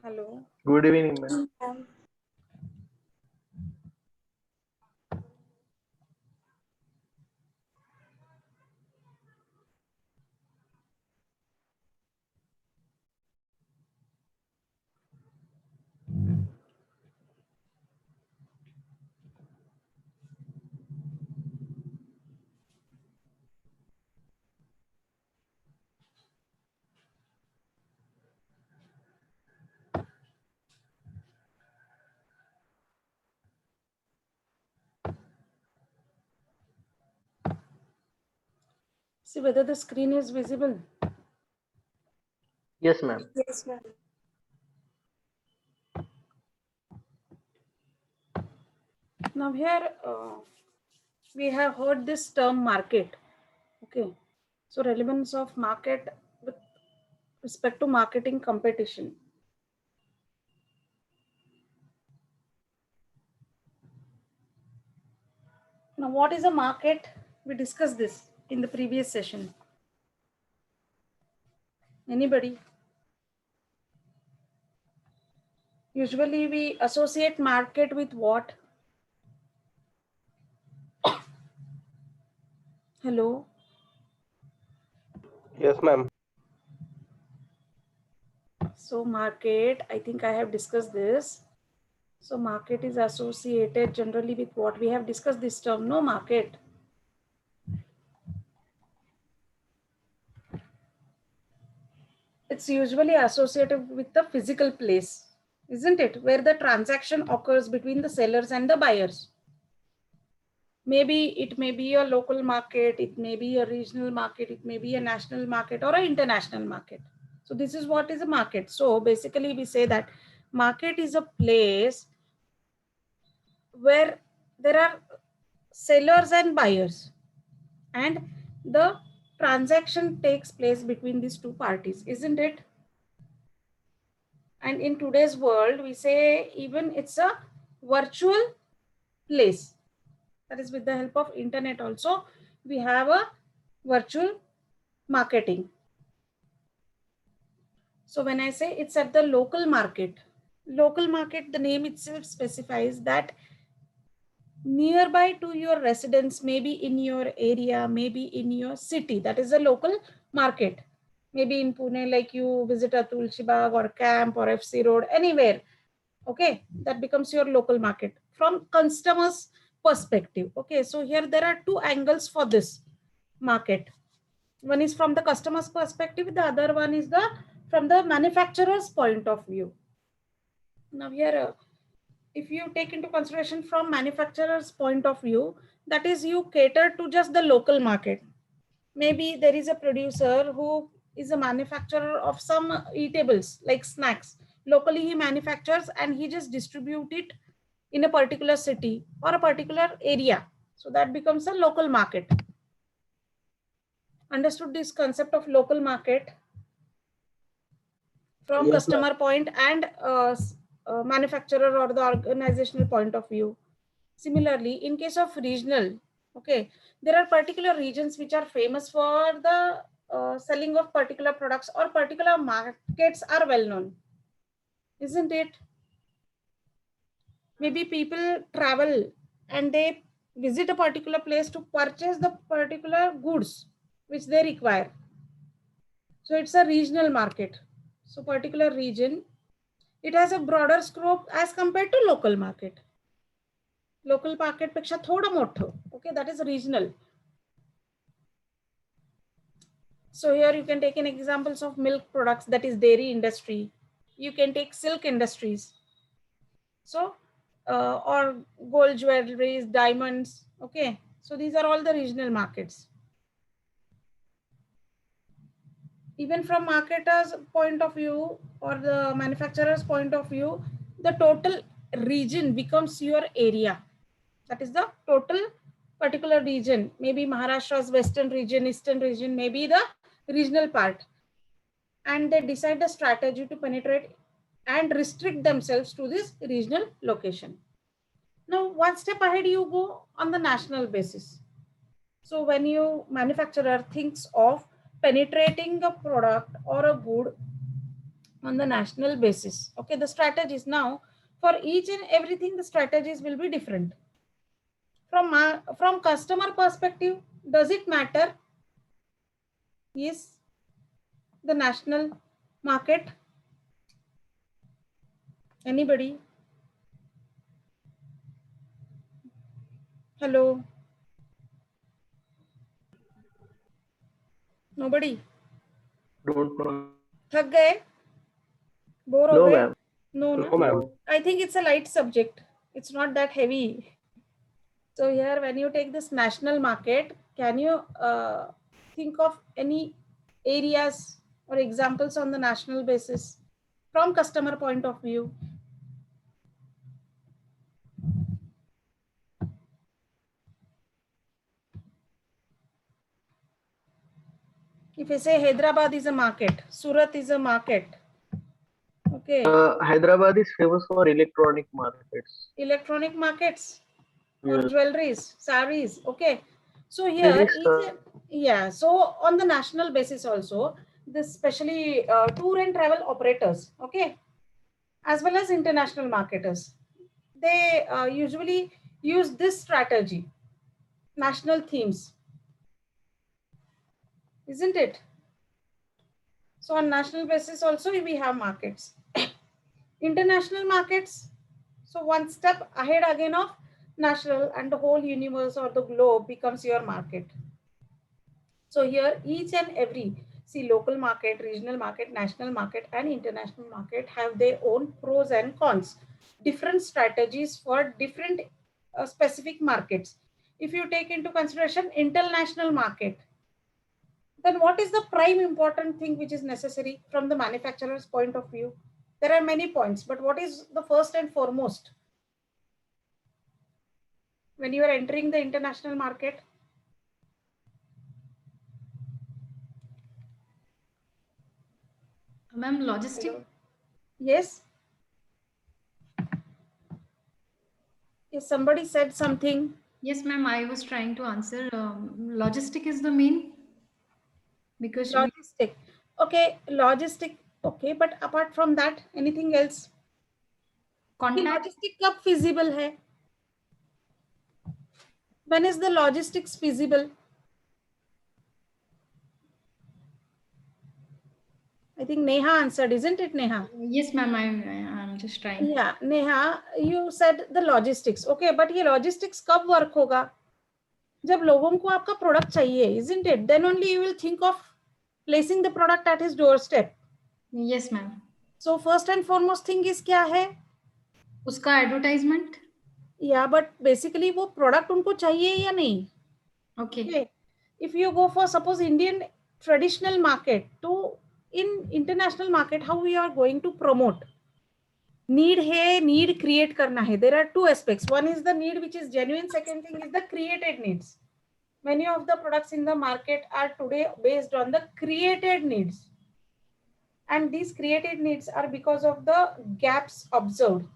Hello. Good evening, ma'am. See whether the screen is visible. Yes, ma'am. Yes, ma'am. Now here we have heard this term market. Okay. So relevance of market with respect to marketing competition. Now what is a market? We discussed this in the previous session. Anybody? Usually we associate market with what? Hello. Yes, ma'am. So market, I think I have discussed this. So market is associated generally with what? We have discussed this term, no market. It's usually associated with the physical place, isn't it? Where the transaction occurs between the sellers and the buyers. Maybe it may be a local market, it may be a regional market, it may be a national market or an international market. So this is what is a market. So basically we say that market is a place where there are sellers and buyers and the transaction takes place between these two parties, isn't it? And in today's world, we say even it's a virtual place. That is with the help of internet also, we have a virtual marketing. So when I say it's at the local market, the name itself specifies that nearby to your residence, maybe in your area, maybe in your city, that is a local market. Maybe in Pune, like you visit a Tulsi Bagh or Camp or FC Road, anywhere. Okay, that becomes your local market from customers perspective. Okay, so here there are two angles for this market. One is from the customer's perspective, the other one is the from the manufacturer's point of view. Now here if you take into consideration from manufacturer's point of view, that is you cater to just the local market. Maybe there is a producer who is a manufacturer of some eatables like snacks. Locally he manufactures and he just distribute it in a particular city or a particular area. So that becomes a local market. Understood this concept of local market from Yes, ma'am. customer point and manufacturer or the organizational point of view. Similarly, in case of regional, okay, there are particular regions which are famous for the selling of particular products or particular markets are well known, isn't it? Maybe people travel and they visit a particular place to purchase the particular goods which they require. So it's a regional market. So particular region, it has a broader scope as compared to local market. Local market पेक्षा थोडं मोठं. Okay, that is regional. So here you can take an examples of milk products, that is dairy industry. You can take silk industries. So, or gold jewelries, diamonds. Okay. So these are all the regional markets. Even from marketer's point of view or the manufacturer's point of view, the total region becomes your area. That is the total particular region. Maybe Maharashtra's western region, eastern region, maybe the regional part. And they decide the strategy to penetrate and restrict themselves to this regional location. Now, one step ahead you go on the national basis. So when you manufacturer thinks of penetrating a product or a good on the national basis. Okay, the strategies now for each and everything, the strategies will be different. From customer perspective, does it matter? Yes, the national market. Anybody? Hello? Nobody? Don't know. थक गए? Bore हो No, गए? ma'am. No, No, no. ma'am. I think it's a light subject. It's not that heavy. So here, when you take this national market, can you think of any areas or examples on the national basis from customer point of view? If I say Hyderabad is a market, Surat is a market. Okay. Hyderabad is famous for electronic markets. Electronic markets or Yes. jewelries, saris. Okay. So There here, is yeah. So on the national basis also, this especially tour and travel operators. Okay, as well as international marketers, they usually use this strategy, national themes, isn't it? So on national basis also we have markets. International markets, so one step ahead again of national, and the whole universe or the globe becomes your market. So here each and every, see, local market, regional market, national market and international market have their own pros and cons, different strategies for different specific markets. If you take into consideration international market, then what is the prime important thing which is necessary from the manufacturer's point of view? There are many points, but what is the first and foremost when you are entering the international market? Ma'am, logistic. Hello? Yes? If somebody said something. Yes, ma'am, I was trying to answer. Logistic is the main, because Logistic. Okay, logistic. Okay, but apart from that, anything else? कि contact. logistic कब feasible है? When is the logistics feasible? I think Neha answered, isn't it, Neha? Yes, ma'am, I'm just trying. Yeah, Neha, you said the logistics. Okay, but ये logistics कब work होगा? जब लोगों को आपका product चाहिए, isn't it? Then only you will think of placing the product at his doorstep. Yes, ma'am. So first and foremost thing is क्या है? उसका advertisement. Yeah, but basically वो product उनको चाहिए या नहीं? Okay. If you go for suppose Indian traditional market to in international market, how we are going to promote? Need है, need create करना है. There are two aspects. One is the need which is genuine. Second thing is the created needs. Many of the products in the market are today based on the created needs. And these created needs are because of the gaps observed.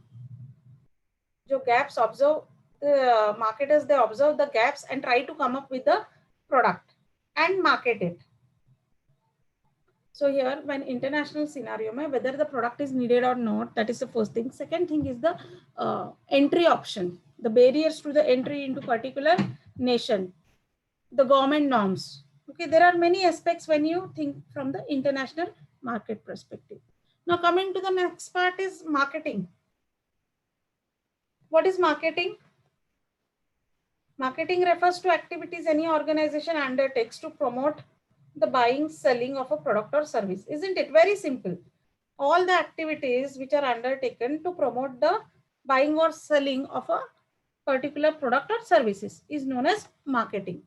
जो gaps observe, marketers, they observe the gaps and try to come up with the product and market it. So here, when international scenario, whether the product is needed or not, that is the first thing. Second thing is the entry option, the barriers to the entry into particular nation, the government norms. Okay, there are many aspects when you think from the international market perspective. Now coming to the next part is marketing. What is marketing? Marketing refers to activities any organization undertakes to promote the buying, selling of a product or service. Isn't it very simple? All the activities which are undertaken to promote the buying or selling of a particular product or services is known as marketing.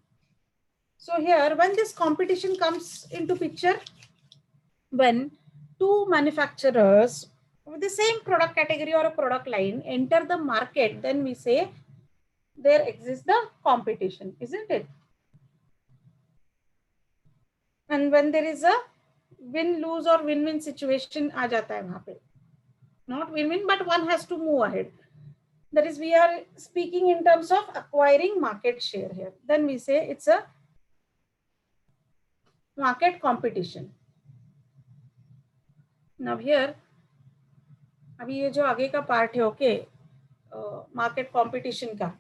So here, when this competition comes into picture, when two manufacturers with the same product category or a product line enter the market, then we say there exists the competition, isn't it? And when there is a win-lose or win-win situation आ जाता है वहाँ पे. Not win-win, but one has to move ahead. That is, we are speaking in terms of acquiring market share here. Then we say it's a market competition. Now here, अभी ये जो आगे का part है, ओके, मार्केट कंपटीशन का.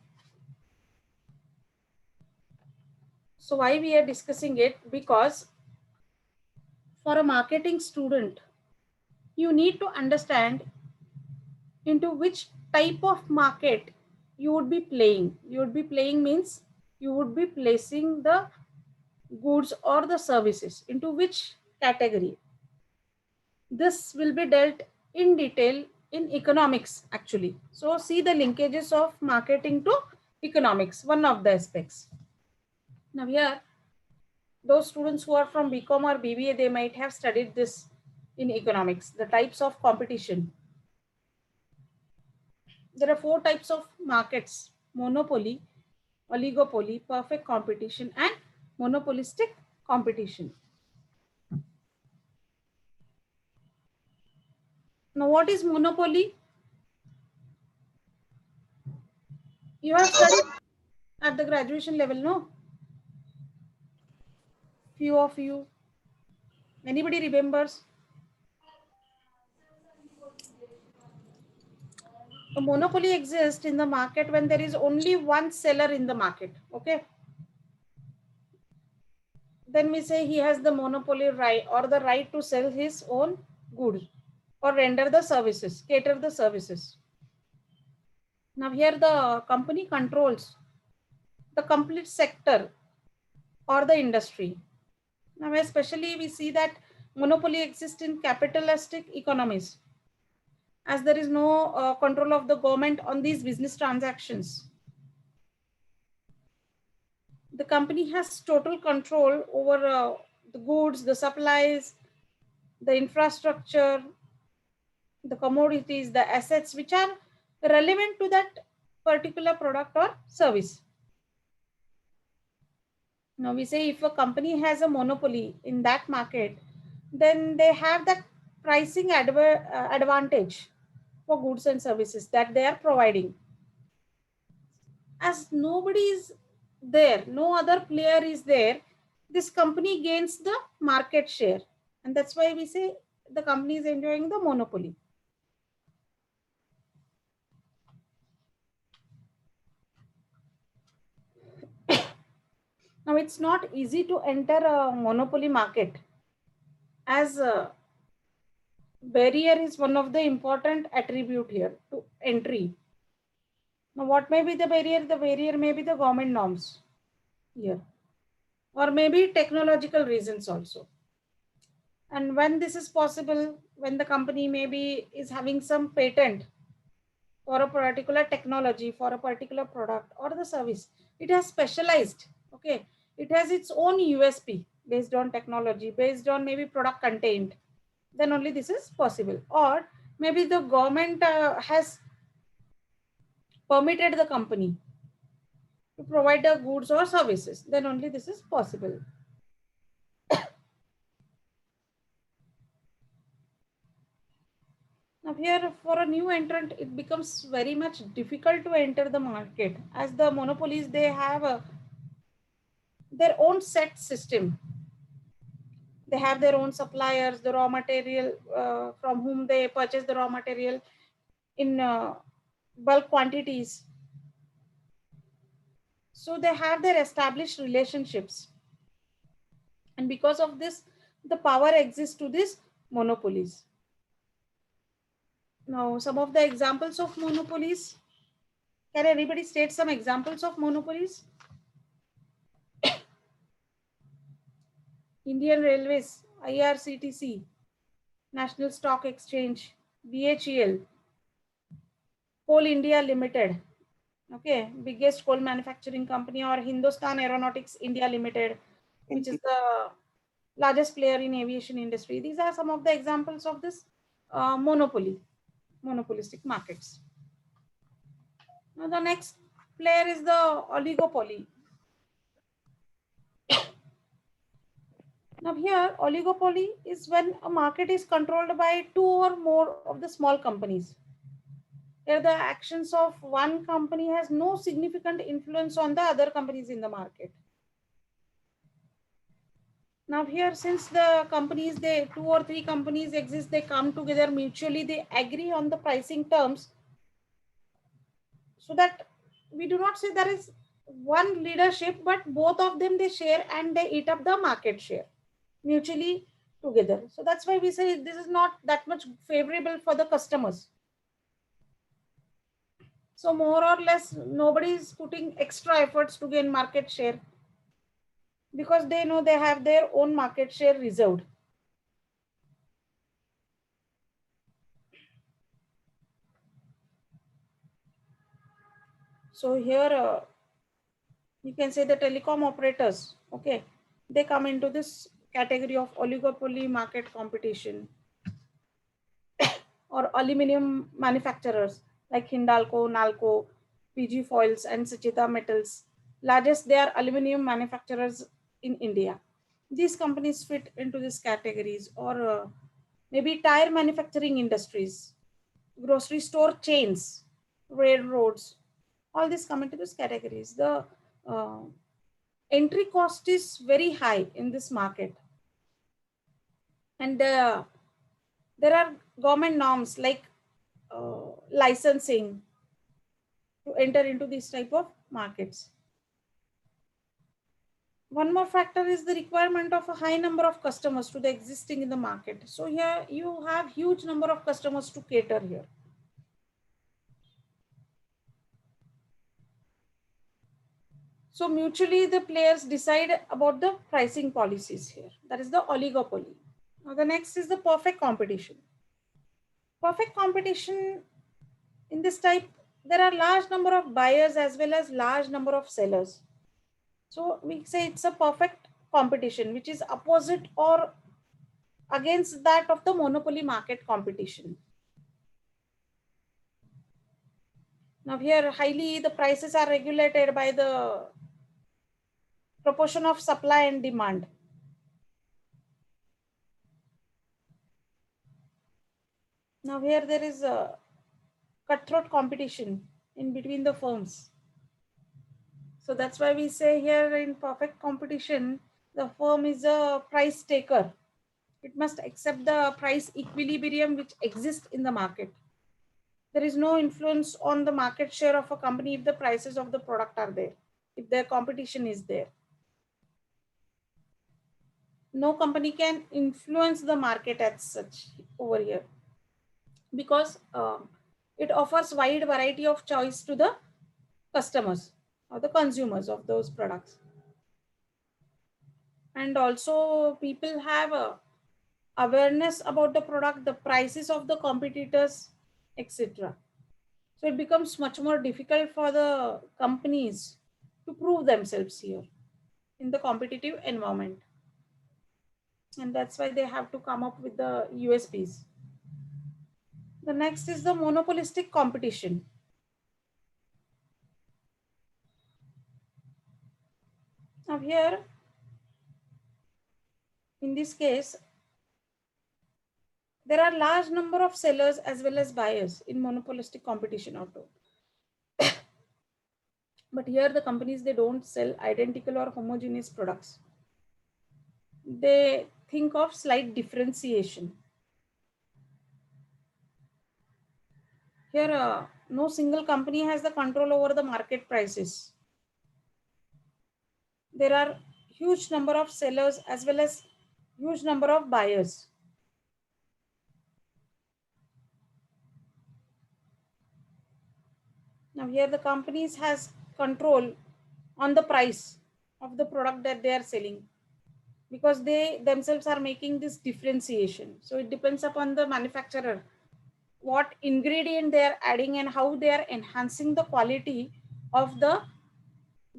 So why we are discussing it? Because for a marketing student, you need to understand into which type of market you would be playing. You would be playing means you would be placing the goods or the services into which category. This will be dealt in detail in economics actually. So see the linkages of marketing to economics, one of the aspects. Now here, those students who are from BCom or BBA, they might have studied this in economics, the types of competition. There are 4 types of markets: monopoly, oligopoly, perfect competition, and monopolistic competition. Now, what is monopoly? You have studied at the graduation level, no? Few of you. Anybody remembers? A monopoly exists in the market when there is only one seller in the market. Okay. Then we say he has the monopoly right or the right to sell his own goods or render the services, cater the services. Now here the company controls the complete sector or the industry. Now especially we see that monopoly exists in capitalistic economies, as there is no control of the government on these business transactions. The company has total control over the goods, the supplies, the infrastructure, the commodities, the assets which are relevant to that particular product or service. Now we say if a company has a monopoly in that market, then they have that pricing advantage for goods and services that they are providing. As nobody is there, no other player is there, this company gains the market share. And that's why we say the company is enjoying the monopoly. Now it's not easy to enter a monopoly market, as barrier is one of the important attribute here to entry. Now what may be the barrier? The barrier may be the government norms here, or maybe technological reasons also. And when this is possible, when the company maybe is having some patent for a particular technology, for a particular product or the service, it has specialized, okay, it has its own USP based on technology, based on maybe product content, then only this is possible. Or maybe the government has permitted the company to provide the goods or services, then only this is possible. Now here for a new entrant, it becomes very much difficult to enter the market, as the monopolies, they have their own set system. They have their own suppliers, the raw material from whom they purchase the raw material in bulk quantities. So they have their established relationships. And because of this, the power exists to these monopolies. Now, some of the examples of monopolies. Can anybody state some examples of monopolies? Indian Railways, IRCTC, National Stock Exchange, BHEL, Coal India Limited, okay, biggest coal manufacturing company, or Hindustan Aeronautics India Limited, which is the largest player in aviation industry. These are some of the examples of this monopolistic markets. Now the next player is the oligopoly. Now here, oligopoly is when a market is controlled by 2 or more of the small companies. Here the actions of one company has no significant influence on the other companies in the market. Now here, since the companies, they 2 or 3 companies exist, they come together mutually, they agree on the pricing terms, so that we do not say there is one leadership, but both of them, they share and they eat up the market share mutually together. So that's why we say this is not that much favorable for the customers. So more or less, nobody is putting extra efforts to gain market share because they know they have their own market share reserved. So here you can say the telecom operators, okay, they come into this category of oligopoly market competition, or aluminum manufacturers like Hindalco, Nalco, PG Foils, and Sucheta Metals. Largest, they are aluminum manufacturers in India. These companies fit into these categories, or maybe tire manufacturing industries, grocery store chains, railroads. All these come into these categories. The uh, entry cost is very high in this market, and there are government norms like licensing to enter into these type of markets. One more factor is the requirement of a high number of customers to the existing in the market. So here you have huge number of customers to cater here. So mutually the players decide about the pricing policies here. That is the oligopoly. Now the next is the perfect competition. Perfect competition in this type, there are large number of buyers as well as large number of sellers. So we say it's a perfect competition, which is opposite or against that of the monopoly market competition. Now here highly the prices are regulated by the proportion of supply and demand. Now here there is a cutthroat competition in between the firms. So that's why we say here in perfect competition, the firm is a price taker. It must accept the price equilibrium which exists in the market. There is no influence on the market share of a company if the prices of the product are there, if their competition is there. No company can influence the market as such over here, because it offers wide variety of choice to the customers or the consumers of those products. And also people have a awareness about the product, the prices of the competitors, etc. So it becomes much more difficult for the companies to prove themselves here in the competitive environment. And that's why they have to come up with the USPs. The next is the monopolistic competition. Now here, in this case, there are large number of sellers as well as buyers in monopolistic competition auto. But here the companies, they don't sell identical or homogeneous products. They think of slight differentiation. Here, no single company has the control over the market prices. There are huge number of sellers as well as huge number of buyers. Now here the companies has control on the price of the product that they are selling, because they themselves are making this differentiation. So it depends upon the manufacturer what ingredient they are adding and how they are enhancing the quality of the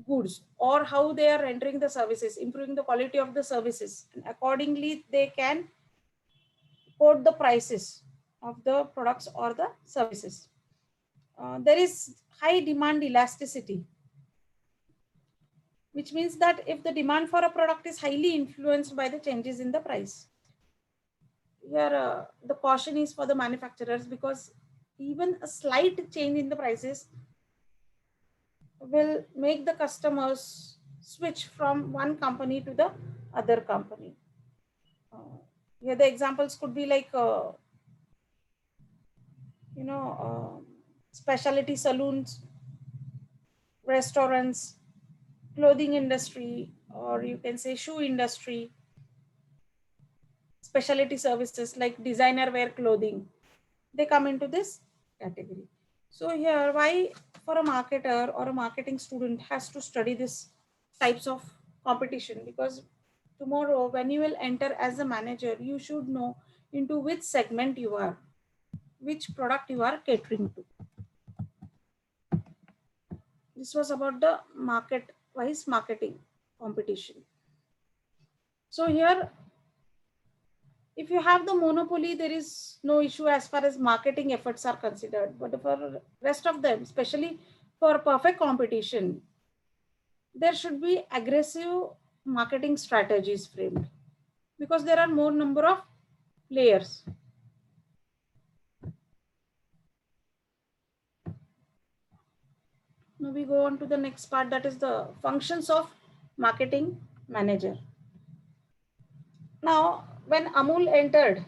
goods, or how they are rendering the services, improving the quality of the services, and accordingly they can quote the prices of the products or the services. There is high demand elasticity, which means that if the demand for a product is highly influenced by the changes in the price, here the caution is for the manufacturers, because even a slight change in the prices will make the customers switch from one company to the other company. Here the examples could be like, specialty salons, restaurants, clothing industry, or you can say shoe industry, specialty services like designer wear clothing. They come into this category. So here, why for a marketer or a marketing student has to study this types of competition? Because tomorrow when you will enter as a manager, you should know into which segment you are, which product you are catering to. This was about the market wise marketing competition. So here, if you have the monopoly, there is no issue as far as marketing efforts are considered. But for rest of them, especially for perfect competition, there should be aggressive marketing strategies framed because there are more number of players. Now we go on to the next part, that is the functions of marketing manager. Now, when Amul entered,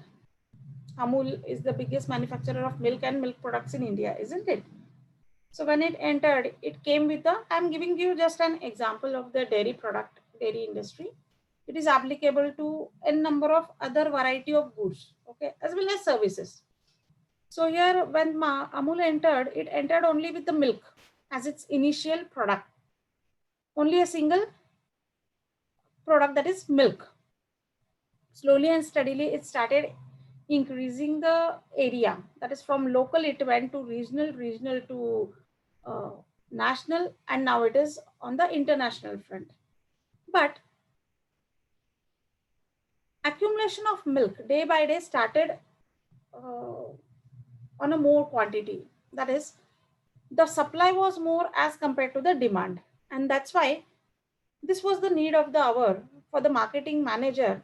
Amul is the biggest manufacturer of milk and milk products in India, isn't it? So when it entered, it came with a, I'm giving you just an example of the dairy industry. It is applicable to a number of other variety of goods, okay, as well as services. So here when Amul entered, it entered only with the milk as its initial product. Only a single product, that is milk. Slowly and steadily, it started increasing the area. That is from local, it went to regional to national, and now it is on the international front. But accumulation of milk day by day started on a more quantity. That is, the supply was more as compared to the demand. And that's why this was the need of the hour for the marketing manager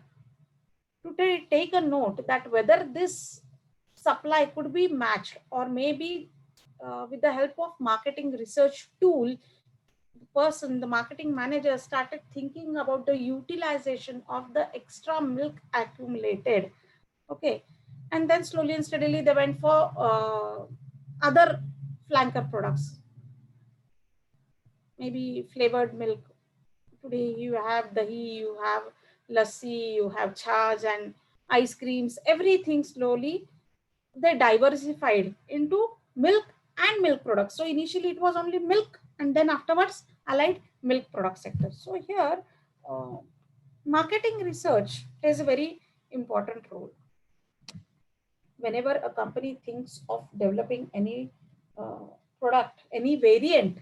to take a note that whether this supply could be matched, or maybe with the help of marketing research tool, the marketing manager started thinking about the utilization of the extra milk accumulated. Okay. And then slowly and steadily they went for other flanker products, maybe flavored milk. Today you have dahi, you have lassi, you have chaj and ice creams, everything slowly they diversified into milk and milk products. So initially it was only milk, and then afterwards allied milk product sector. So here uh, marketing research plays a very important role. Whenever a company thinks of developing any uh, product, any variant,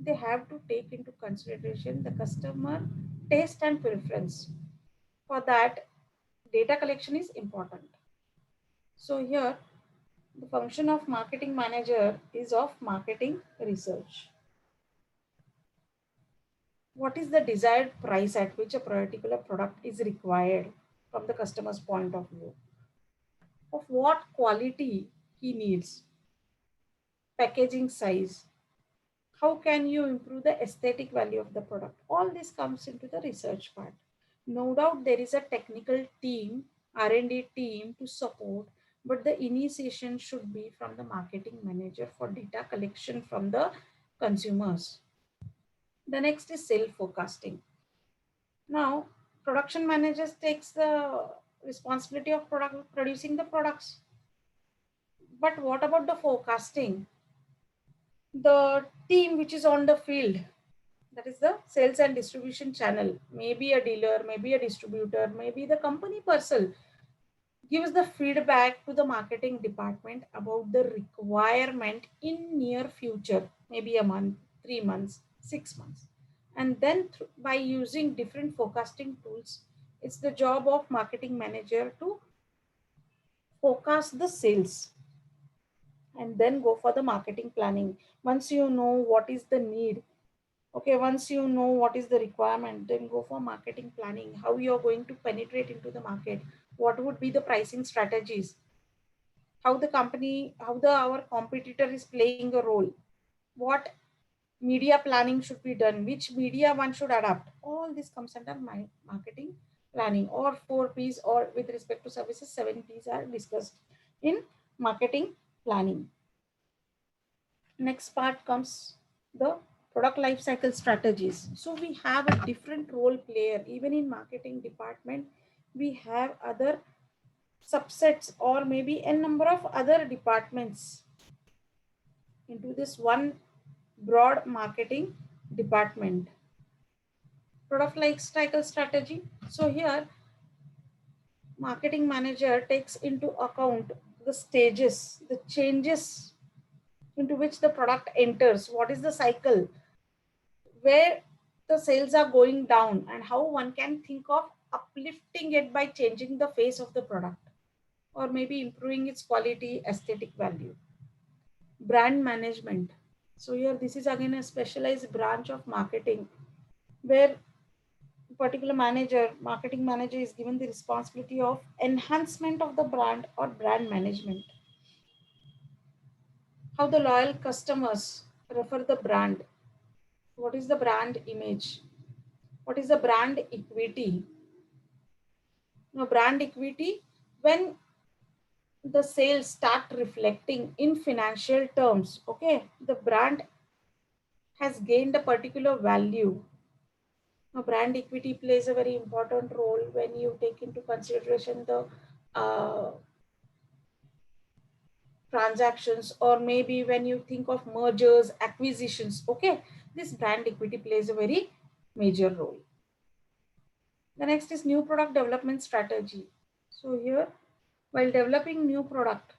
they have to take into consideration the customer taste and preference. For that, data collection is important. So here, the function of marketing manager is of marketing research. What is the desired price at which a particular product is required from the customer's point of view? Of what quality he needs? Packaging size? How can you improve the aesthetic value of the product? All this comes into the research part. No doubt there is a technical team, R&D team to support, but the initiation should be from the marketing manager for data collection from the consumers. The next is sales forecasting. Now, production managers takes the responsibility of producing the products. But what about the forecasting? The team which is on the field, that is the sales and distribution channel, maybe a dealer, maybe a distributor, maybe the company person, gives the feedback to the marketing department about the requirement in near future, maybe a month, 3 months, 6 months. And then by using different forecasting tools, it's the job of marketing manager to forecast the sales and then go for the marketing planning. Once you know what is the need, okay, once you know what is the requirement, then go for marketing planning, how you're going to penetrate into the market, what would be the pricing strategies, how the company, how the our competitor is playing a role, what media planning should be done, which media one should adapt. All this comes under my marketing planning, or 4 P's, or with respect to services, 7 P's are discussed in marketing planning. Next part comes the product life cycle strategies. So we have a different role player. Even in marketing department, we have other subsets or maybe a number of other departments into this one broad marketing department. Product life cycle strategy. So here marketing manager takes into account the stages, the changes into which the product enters, what is the cycle, where the sales are going down, and how one can think of uplifting it by changing the face of the product or maybe improving its quality, aesthetic value. Brand management. So here this is again a specialized branch of marketing where particular marketing manager is given the responsibility of enhancement of the brand or brand management. How the loyal customers refer the brand. What is the brand image? What is the brand equity? Now, brand equity, when the sales start reflecting in financial terms, okay, the brand has gained a particular value. Now, brand equity plays a very important role when you take into consideration the uh, transactions, or maybe when you think of mergers, acquisitions, okay, this brand equity plays a very major role. The next is new product development strategy. So here, while developing new product,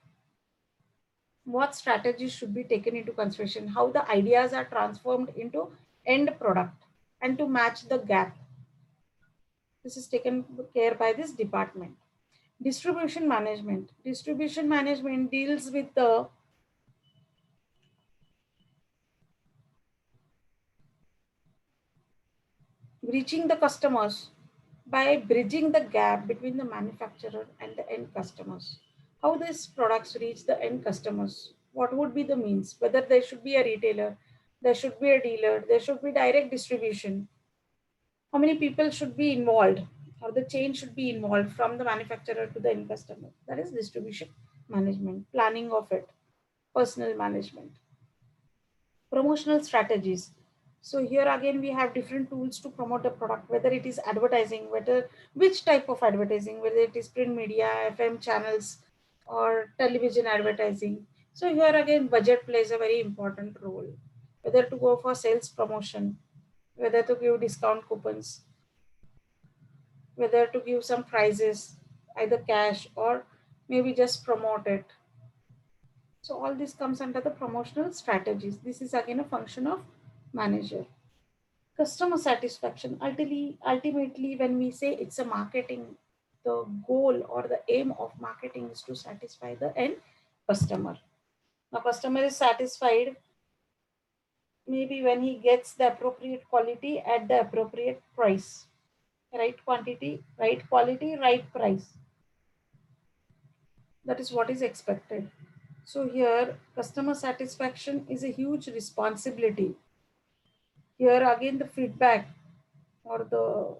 what strategies should be taken into consideration, how the ideas are transformed into end product, and to match the gap. This is taken care by this department. Distribution management. Distribution management deals with the reaching the customers by bridging the gap between the manufacturer and the end customers. How these products reach the end customers? What would be the means? Whether there should be a retailer, there should be a dealer, there should be direct distribution. How many people should be involved, or the chain should be involved from the manufacturer to the end customer? That is distribution management, planning of it, personal management. Promotional strategies. So here again, we have different tools to promote a product, whether it is advertising, whether which type of advertising, whether it is print media, FM channels, or television advertising. So here again, budget plays a very important role, whether to go for sales promotion, whether to give discount coupons, whether to give some prizes, either cash or maybe just promote it. So all this comes under the promotional strategies. This is again a function of manager. Customer satisfaction. Ultimately, when we say it's a marketing, the goal or the aim of marketing is to satisfy the end customer. Now, customer is satisfied maybe when he gets the appropriate quality at the appropriate price. Right quantity, right quality, right price. That is what is expected. So here, customer satisfaction is a huge responsibility. Here again, the feedback or the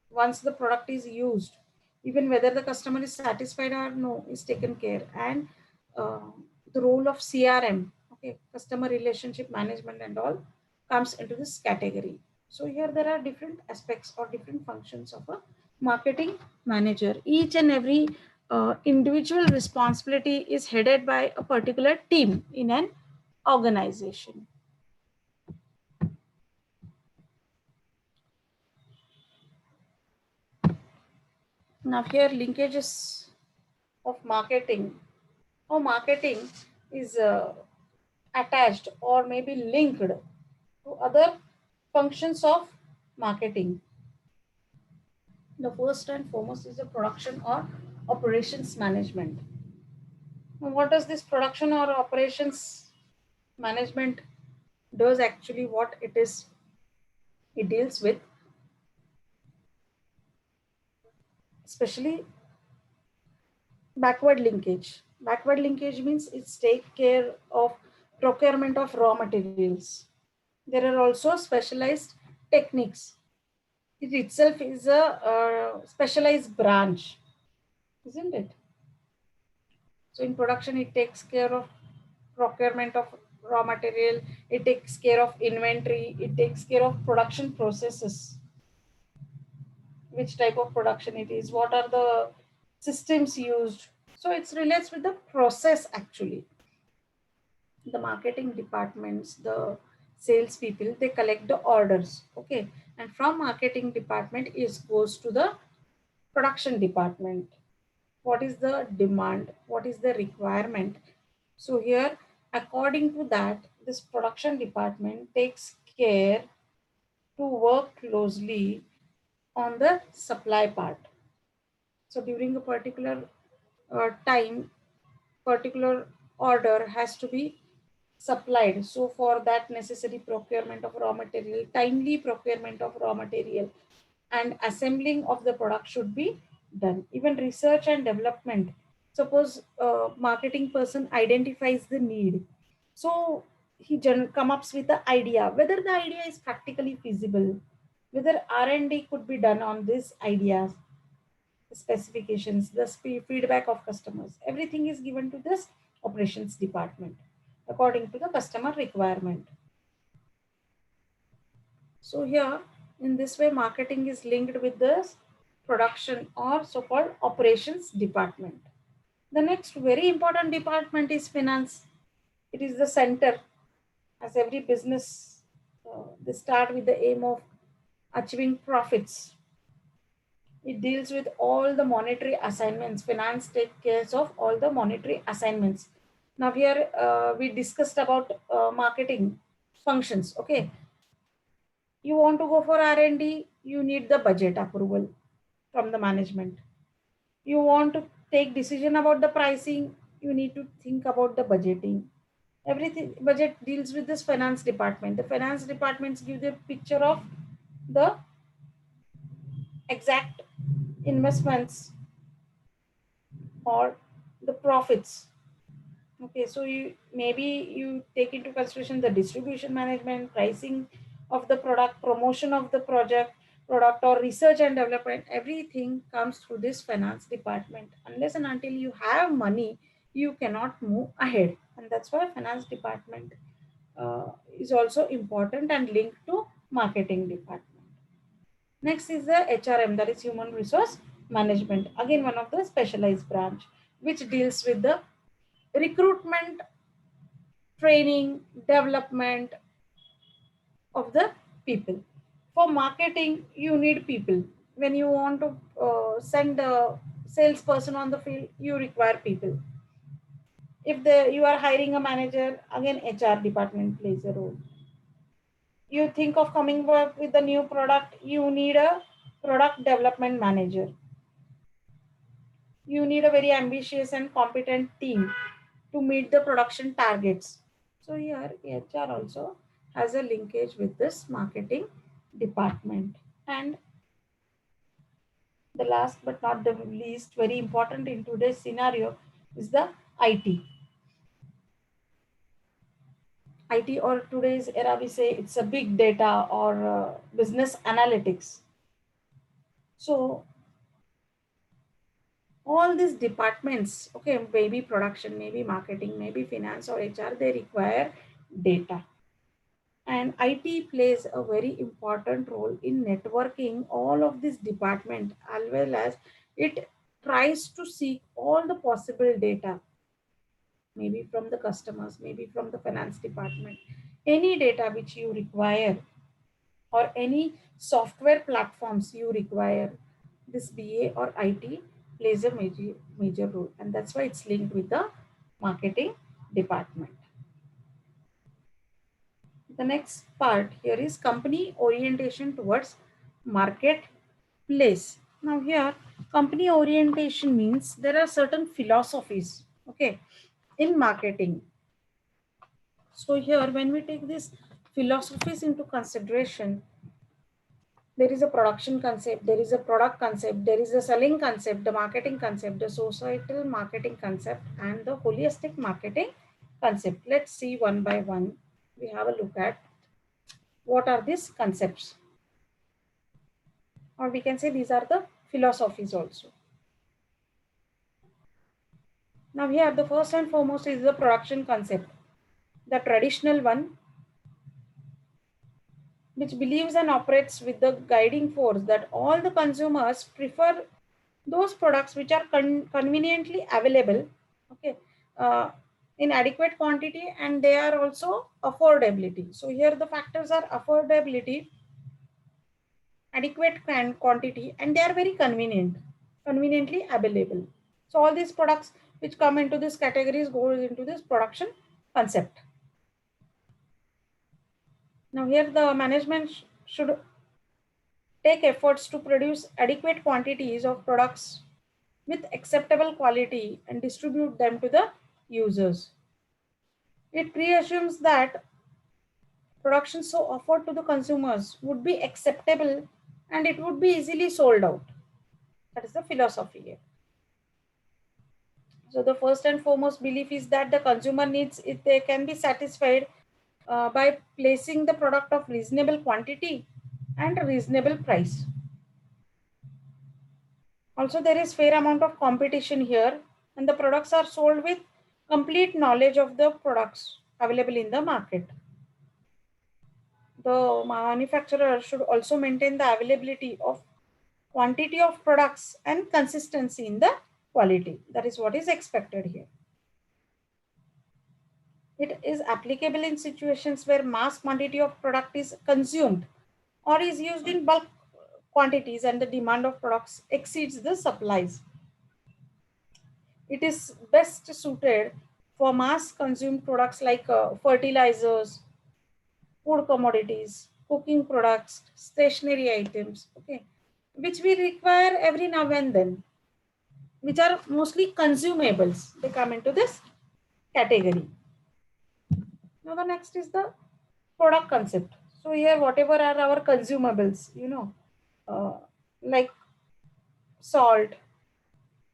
once the product is used, even whether the customer is satisfied or no, is taken care. And uh, the role of CRM, okay, customer relationship management and all, comes into this category. So here there are different aspects or different functions of a marketing manager. Each and every individual responsibility is headed by a particular team in an organization. Now here linkages of marketing. How marketing is attached or maybe linked to other functions of marketing. The first and foremost is the production or operations management. Now, what does this production or operations management does actually? What it is, it deals with especially backward linkage. Backward linkage means it's take care of procurement of raw materials. There are also specialized techniques. it itself is a specialized branch, isn't it? So in production, it takes care of procurement of raw material, it takes care of inventory, it takes care of production processes, which type of production it is, what are the systems used. So it relates with the process actually. The marketing departments, the sales people, they collect the orders, okay, and from marketing department is goes to the production department. What is the demand, what is the requirement? So here, according to that, this production department takes care to work closely on the supply part. So during a particular time, particular order has to be supplied. So for that necessary procurement of raw material, timely procurement of raw material and assembling of the product should be done. Even research and development. Suppose a marketing person identifies the need. So he come up with the idea, whether the idea is practically feasible, whether R&D could be done on this ideas, specifications, the feedback of customers. Everything is given to this operations department according to the customer requirement. So here, in this way, marketing is linked with this production or so-called operations department. The next very important department is finance. It is the center. As every business, they start with the aim of achieving profits. It deals with all the monetary assignments. Finance takes care of all the monetary assignments. Now here we discussed about marketing functions. Okay, you want to go for R&D, you need the budget approval from the management. You want to take decision about the pricing, you need to think about the budgeting. Everything budget deals with this finance department. The finance departments give the picture of the exact investments or the profits. Okay, so you maybe you take into consideration the distribution management, pricing of the product, promotion of the product or research and development. Everything comes through this finance department. Unless and until you have money, you cannot move ahead, and that's why finance department is also important and linked to marketing department. Next is the HRM, that is human resource management. Again, one of the specialized branch which deals with the recruitment, training, development of the people. For marketing, you need people. When you want to send a salesperson on the field, you require people. If you are hiring a manager, again HR department plays a role. You think of coming up with a new product, you need a product development manager. You need a very ambitious and competent team to meet the production targets. So here HR also has a linkage with this marketing department. And the last but not the least, very important in today's scenario is the IT. IT, or today's era we say it's a big data or business analytics. So all these departments, okay, maybe production, maybe marketing, maybe finance or HR, they require data. And IT plays a very important role in networking all of this department, as well as it tries to seek all the possible data, maybe from the customers, maybe from the finance department, any data which you require or any software platforms you require. This BA or IT plays a major role, and that's why it's linked with the marketing department. The next part here is company orientation towards marketplace. Now here, company orientation means there are certain philosophies, okay, in marketing. So here, when we take these philosophies into consideration, there is a production concept, there is a product concept, there is a selling concept, the marketing concept, the societal marketing concept, and the holistic marketing concept. Let's see one by one. We have a look at what are these concepts. or we can say these are the philosophies also. Now here the first and foremost is the production concept, the traditional one, which believes and operates with the guiding force that all the consumers prefer those products which are conveniently available, okay, uh, in adequate quantity, and they are also affordability. So here the factors are affordability, adequate quantity, and they are very conveniently available. So all these products which come into this categories goes into this production concept. Now here the management should take efforts to produce adequate quantities of products with acceptable quality and distribute them to the users. It preassumes that production so offered to the consumers would be acceptable and it would be easily sold out. That is the philosophy here. So the first and foremost belief is that the consumer needs, if they can be satisfied by placing the product of reasonable quantity and reasonable price. Also, there is fair amount of competition here, and the products are sold with complete knowledge of the products available in the market. The manufacturer should also maintain the availability of quantity of products and consistency in the quality. That is what is expected here. It is applicable in situations where mass quantity of product is consumed or is used in bulk quantities and the demand of products exceeds the supplies. It is best suited for mass consumed products like fertilizers, food commodities, cooking products, stationery items, okay, which we require every now and then, which are mostly consumables. They come into this category. Now the next is the product concept. So here whatever are our consumables, like salt,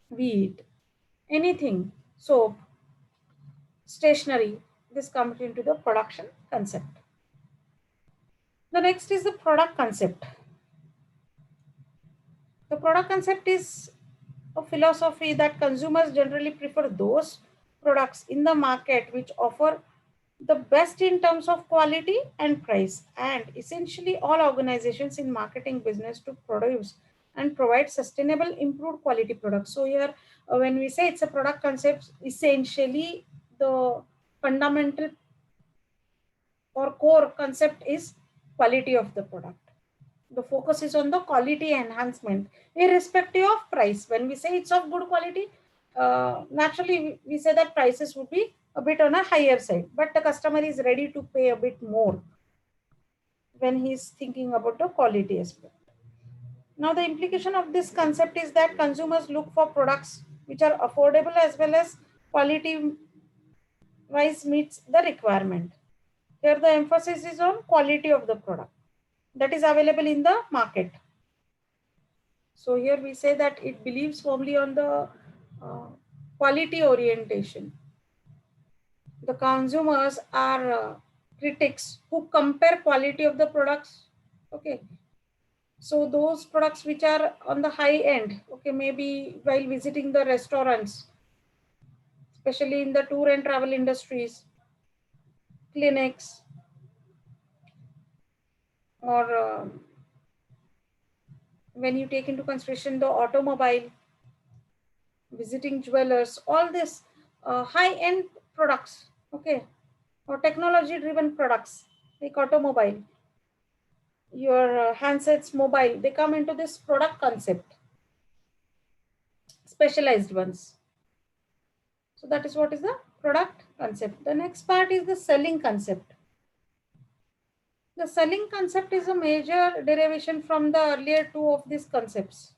wheat, anything, soap, stationery, this comes into the production concept. The next is the product concept. The product concept is a philosophy that consumers generally prefer those products in the market which offer the best in terms of quality and price, and essentially all organizations in marketing business to produce and provide sustainable improved quality products. So here when we say it's a product concept, essentially the fundamental or core concept is quality of the product. The focus is on the quality enhancement irrespective of price. When we say it's of good quality, naturally we say that prices would be a bit on a higher side, but the customer is ready to pay a bit more when he's thinking about the quality aspect. Now the implication of this concept is that consumers look for products which are affordable as well as quality wise meets the requirement. Here the emphasis is on quality of the product that is available in the market. So here we say that it believes firmly on the quality orientation. The consumers are critics who compare quality of the products. Okay. So those products which are on the high end, okay, maybe while visiting the restaurants, especially in the tour and travel industries, clinics, or when you take into consideration the automobile, visiting jewelers, all this high-end products, okay, or technology-driven products like automobile, your handsets, mobile, they come into this product concept, specialized ones. So that is what is the product concept. The next part is the selling concept. The selling concept is a major derivation from the earlier two of these concepts.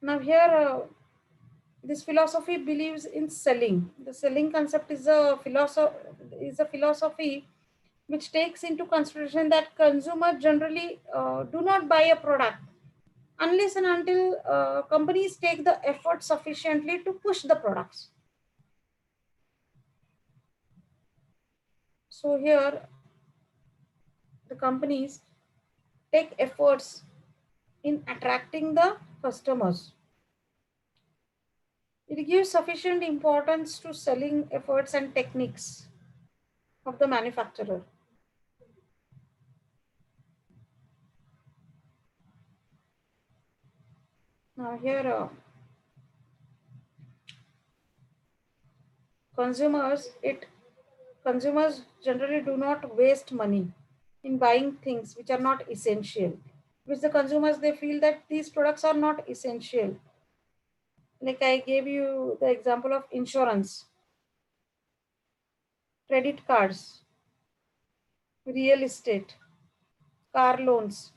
Now here, this philosophy believes in selling. The selling concept is a philosophy which takes into consideration that consumers generally do not buy a product unless and until companies take the effort sufficiently to push the products. So here, the companies take efforts in attracting the customers. It gives sufficient importance to selling efforts and techniques of the manufacturer. Now here, consumers generally do not waste money in buying things which are not essential. Which the consumers, they feel that these products are not essential. Like I gave you the example of insurance, credit cards, real estate, car loans.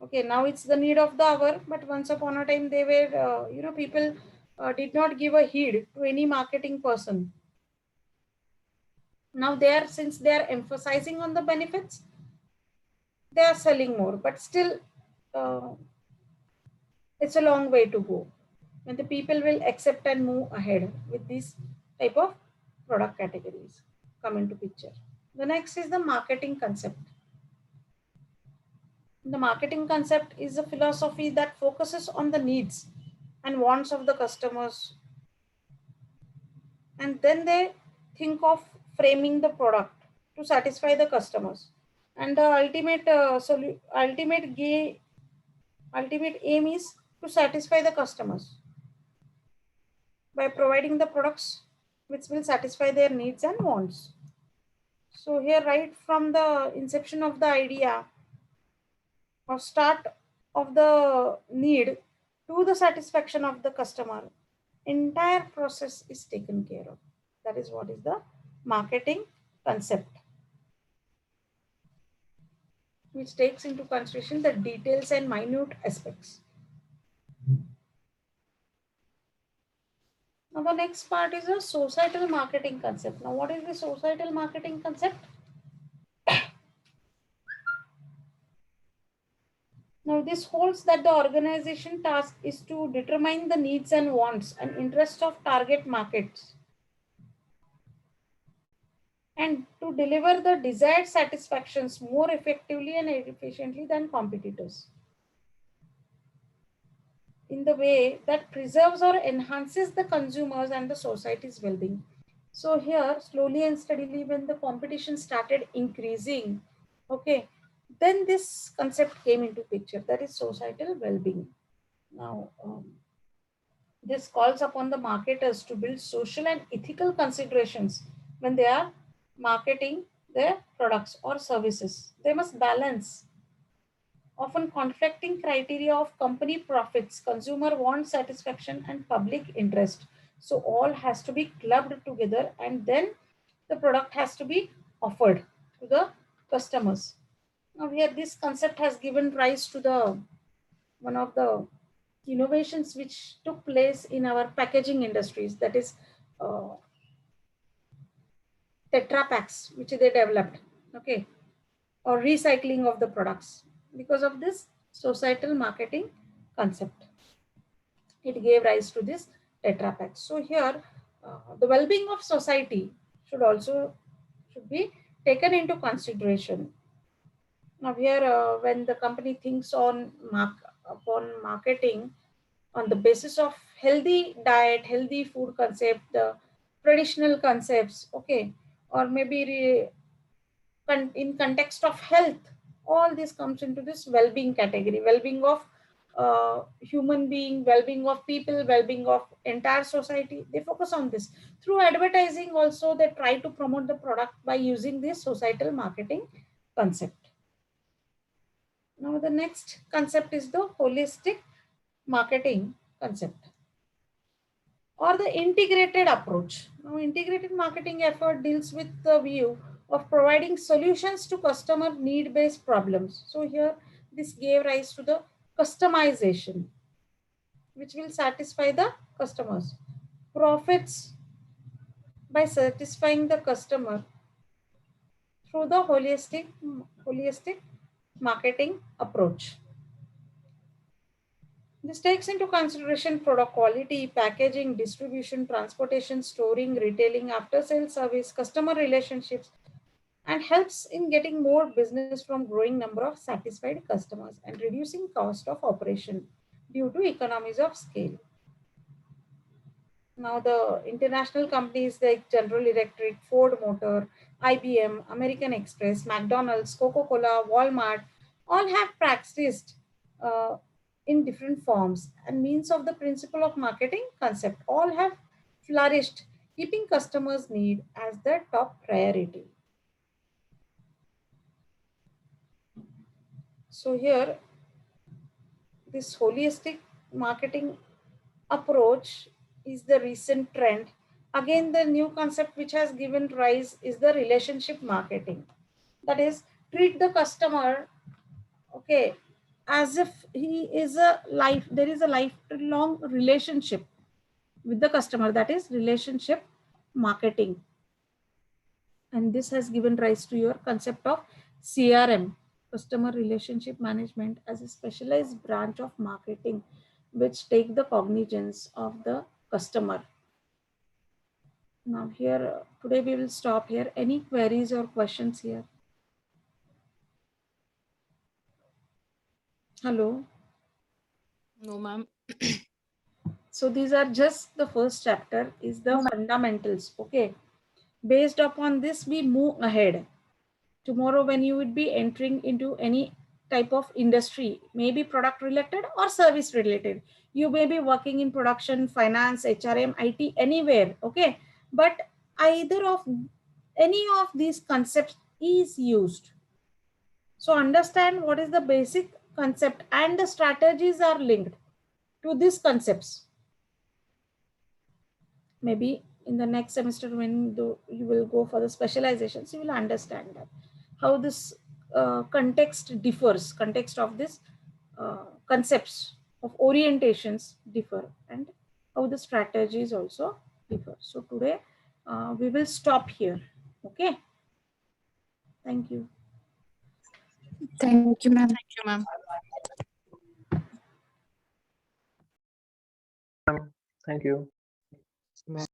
Okay, now it's the need of the hour, but once upon a time they were, people did not give a heed to any marketing person. Now since they are emphasizing on the benefits, they are selling more, but still it's a long way to go. And the people will accept and move ahead with these type of product categories come into picture. The next is the marketing concept. The marketing concept is a philosophy that focuses on the needs and wants of the customers. And then they think of framing the product to satisfy the customers. And the ultimate aim is to satisfy the customers by providing the products which will satisfy their needs and wants. So here, right from the inception of the idea or start of the need to the satisfaction of the customer, entire process is taken care of. That is what is the marketing concept, which takes into consideration the details and minute aspects. Now the next part is a societal marketing concept. Now what is the societal marketing concept? Now this holds that the organization task is to determine the needs and wants and interests of target markets and to deliver the desired satisfactions more effectively and efficiently than competitors in the way that preserves or enhances the consumers and the society's well-being. So here, slowly and steadily, when the competition started increasing, okay, then this concept came into picture, that is societal well-being. Now, this calls upon the marketers to build social and ethical considerations when they are marketing their products or services. They must balance often conflicting criteria of company profits, consumer want satisfaction, and public interest. So all has to be clubbed together, and then the product has to be offered to the customers. Now here this concept has given rise to the one of the innovations which took place in our packaging industries, that is Tetra Packs, which they developed, okay, or recycling of the products. Because of this societal marketing concept, it gave rise to this Tetra Pak. So here, the well-being of society should be taken into consideration. Now here, when the company thinks upon marketing on the basis of healthy diet, healthy food concept, the traditional concepts, okay, or maybe in context of health, all this comes into this well-being category, well-being of human being, well-being of people, well-being of entire society. They focus on this through advertising. Also they try to promote the product by using this societal marketing concept. Now the next concept is the holistic marketing concept or the integrated approach. Now, integrated marketing effort deals with the view of providing solutions to customer need-based problems. So here, this gave rise to the customization, which will satisfy the customers. Profits by satisfying the customer through the holistic marketing approach. This takes into consideration product quality, packaging, distribution, transportation, storing, retailing, after-sales service, customer relationships, and helps in getting more business from growing number of satisfied customers and reducing cost of operation due to economies of scale. Now the international companies like General Electric, Ford Motor, IBM, American Express, McDonald's, Coca-Cola, Walmart all have practiced uh, in different forms and means of the principle of marketing concept. All have flourished, keeping customers' need as their top priority. So here, this holistic marketing approach is the recent trend. Again, the new concept which has given rise is the relationship marketing. That is, treat the customer, okay, as if he is there is a lifelong relationship with the customer. That is relationship marketing. And this has given rise to your concept of CRM, customer relationship management, as a specialized branch of marketing which take the cognizance of the customer. Now here, today we will stop here. Any queries or questions here? Hello. No, ma'am. So these are just the first chapter is the fundamentals. Okay. Based upon this, we move ahead. Tomorrow, when you would be entering into any type of industry, maybe product related or service related, you may be working in production, finance, HRM, IT, anywhere. Okay. But either of any of these concepts is used. So understand what is the basic concept and the strategies are linked to these concepts. Maybe in the next semester when you will go for the specializations, you will understand that how this context differs, context of this concepts of orientations differ and how the strategies also differ. So today we will stop here. Okay. Thank you. Thank you, ma'am. Thank you, ma'am. Thank you. Ma'am.